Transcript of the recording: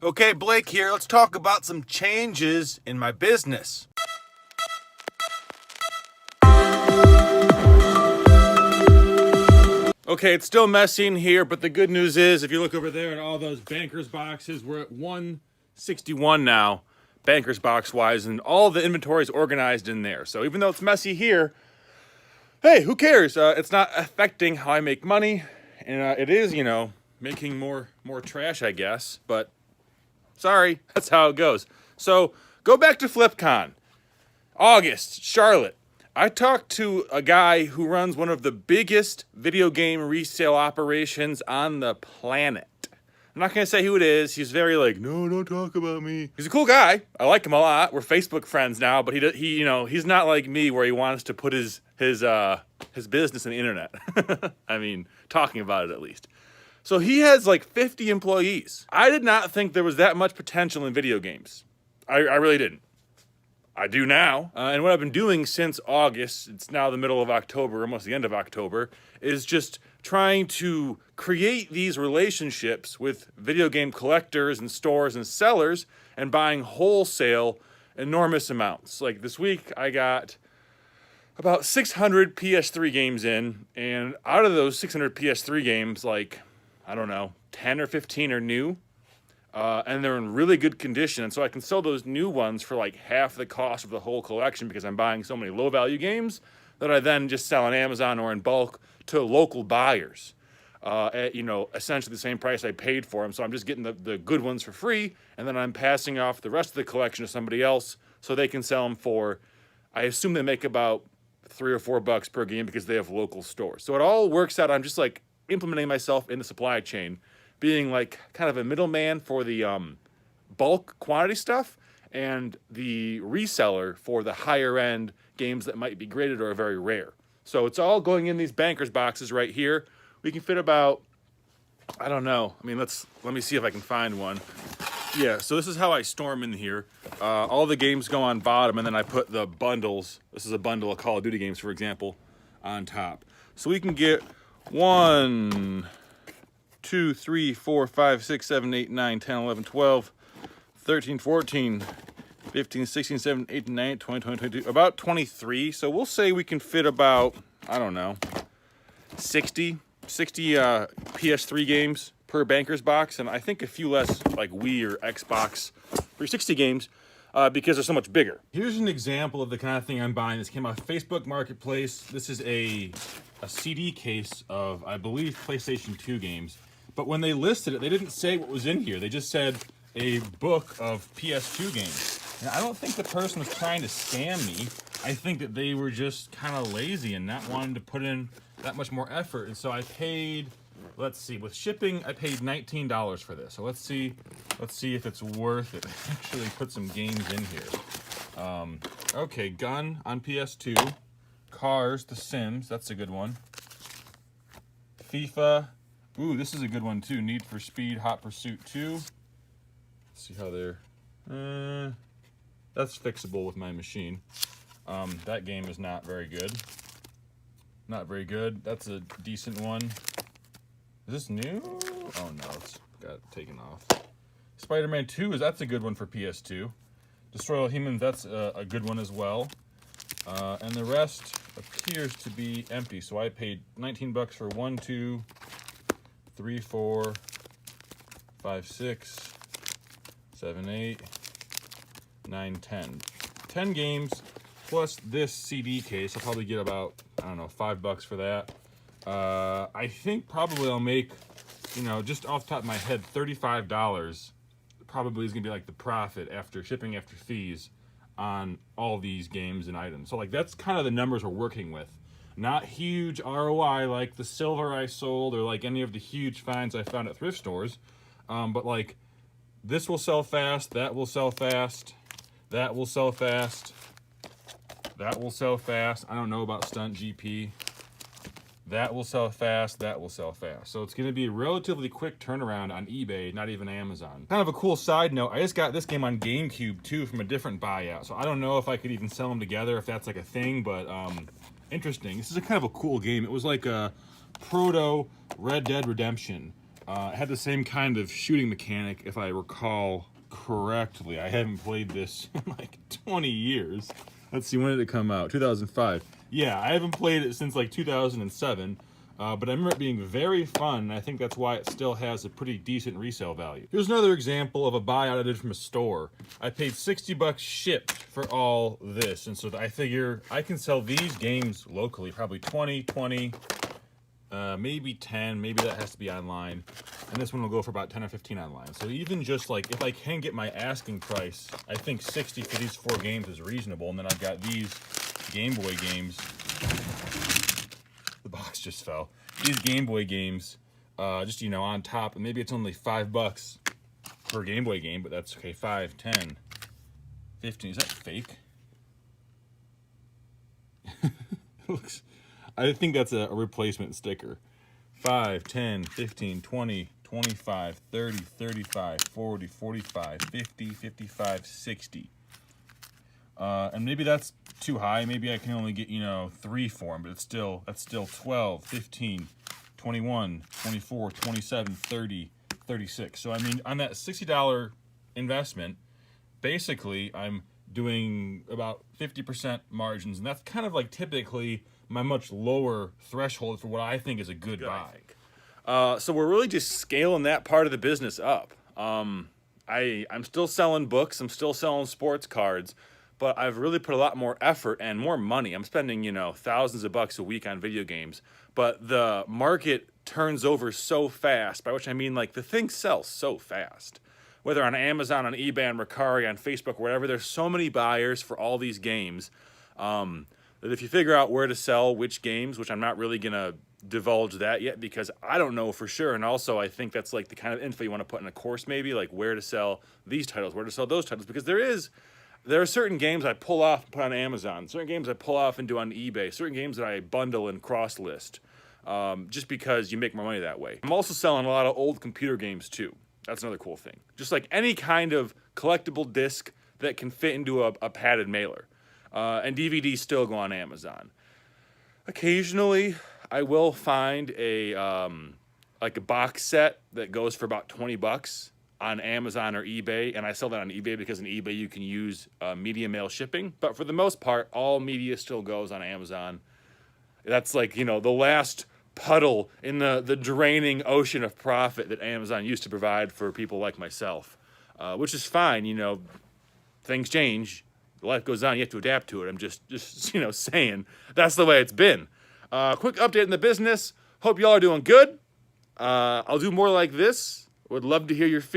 Okay, Blake here. Let's talk about some changes in my business. Okay, it's still messy in here, but the good news is if you look over there at all those bankers boxes, we're at 161 now, bankers box wise, and all the inventory is organized in there. So even though it's messy here, hey, who cares? It's not affecting how I make money, and it is, making more trash, I guess, but sorry, that's how it goes. So go back to FlipCon. August, Charlotte. I talked to a guy who runs one of the biggest video game resale operations on the planet. I'm not going to say who it is. He's very no, don't talk about me. He's a cool guy. I like him a lot. We're Facebook friends now, but he's not like me where he wants to put his business on the internet. I mean, talking about it at least. So he has 50 employees. I did not think there was that much potential in video games. I really didn't. I do now. And what I've been doing since August, it's now the middle of October, almost the end of October, is just trying to create these relationships with video game collectors and stores and sellers and buying wholesale enormous amounts. Like this week, I got about 600 PS3 games in, and out of those 600 PS3 games, 10 or 15 are new. And they're in really good condition. And so I can sell those new ones for half the cost of the whole collection because I'm buying so many low value games that I then just sell on Amazon or in bulk to local buyers at, essentially the same price I paid for them. So I'm just getting the good ones for free. And then I'm passing off the rest of the collection to somebody else so they can sell them for, I assume they make about $3 or $4 per game because they have local stores. So it all works out. I'm just implementing myself in the supply chain, being kind of a middleman for the bulk quantity stuff and the reseller for the higher end games that might be graded or are very rare. So it's all going in these bankers boxes right here. We can fit about, I don't know. I mean, let me see if I can find one. Yeah, so this is how I storm in here. All the games go on bottom, and then I put the bundles. This is a bundle of Call of Duty games, for example, on top. So we can get 1, 2, 3, 4, 5, 6, 7, 8, 9, 10, 11, 12, 13, 14, 15, 16, 17, 18, 19, 20, 20, 22, about 23. So we'll say we can fit about, I don't know, 60 PS3 games per banker's box, and I think a few less Wii or Xbox 360 games because they're so much bigger. Here's an example of the kind of thing I'm buying. This came off Facebook Marketplace. This is a CD case of, I believe, PlayStation 2 games. But when they listed it, they didn't say what was in here. They just said a book of PS2 games. And I don't think the person was trying to scam me. I think that they were just kind of lazy and not wanting to put in that much more effort. And so I paid, let's see, with shipping, I paid $19 for this. So let's see if it's worth it. Actually put some games in here. Okay, Gun on PS2. Cars, The Sims, that's a good one. FIFA. Ooh, this is a good one too. Need for Speed, Hot Pursuit 2. Let's see how they're... that's fixable with my machine. That game is not very good. Not very good. That's a decent one. Is this new? Oh no, it's got taken off. Spider-Man 2, that's a good one for PS2. Destroy All Humans, that's a good one as well. And the rest appears to be empty. So I paid $19 for 1, 2, 3, 4, 5, 6, 7, 8, 9, 10. 10 games plus this CD case. I'll probably get about, I don't know, $5 for that. I think probably I'll make, just off the top of my head, $35 probably is going to be the profit after shipping, after fees on all these games and items. So that's kind of the numbers we're working with. Not huge ROI like the silver I sold or any of the huge finds I found at thrift stores. But this will sell fast, that will sell fast, that will sell fast, that will sell fast. I don't know about Stunt GP. That will sell fast, that will sell fast. So it's going to be a relatively quick turnaround on eBay, not even Amazon. Kind of a cool side note, I just got this game on GameCube too from a different buyout. So I don't know if I could even sell them together, if that's a thing, but interesting. This is a kind of a cool game. It was like a proto Red Dead Redemption. It had the same kind of shooting mechanic, if I recall correctly. I haven't played this in like 20 years. Let's see, when did it come out? 2005. Yeah, I haven't played it since like 2007. But I remember it being very fun, and I think that's why it still has a pretty decent resale value. Here's another example of a buyout I did from a store. I paid $60 shipped for all this, and so I figure I can sell these games locally, probably 20, maybe 10, maybe that has to be online, and this one will go for about 10 or 15 online. So even just like, if I can get my asking price, I think 60 for these 4 games is reasonable, and then I've got these Game Boy games. The box just fell. These Game Boy games, just, you know, on top, and maybe it's only $5 for a Game Boy game, but that's okay. 5, 10, 15. Is that fake? Looks, I think that's a replacement sticker. 5, 10, 15, 20, 25, 30, 35, 40, 45, 50, 55, 60. And maybe that's too high. Maybe I can only get, you know, 3 for them, but that's still 12, 15, 21, 24, 27, 30, 36. So I mean, on that $60 investment, basically I'm doing about 50% margins, and that's kind of like typically my much lower threshold for what I think is a good buy. So we're really just scaling that part of the business up. I'm still selling books, I'm still selling sports cards, but I've really put a lot more effort and more money. I'm spending, you know, thousands of bucks a week on video games, but the market turns over so fast, by which I mean like the thing sells so fast. Whether on Amazon, on eBay, on Mercari, on Facebook, wherever, there's so many buyers for all these games that if you figure out where to sell which games, which I'm not really going to divulge that yet because I don't know for sure, and also I think that's like the kind of info you want to put in a course maybe, like where to sell these titles, where to sell those titles, because there are certain games I pull off and put on Amazon, certain games I pull off and do on eBay, certain games that I bundle and cross-list, just because you make more money that way. I'm also selling a lot of old computer games too. That's another cool thing. Just like any kind of collectible disc that can fit into a padded mailer. And DVDs still go on Amazon. Occasionally, I will find like a box set that goes for about $20 on Amazon or eBay, and I sell that on eBay because on eBay you can use media mail shipping. But for the most part, all media still goes on Amazon. That's like, you know, the last puddle in the draining ocean of profit that Amazon used to provide for people like myself, which is fine. You know, things change, life goes on, you have to adapt to it. I'm just you know, saying that's the way it's been. Quick update in the business. Hope y'all are doing good. I'll do more like this. Would love to hear your feedback.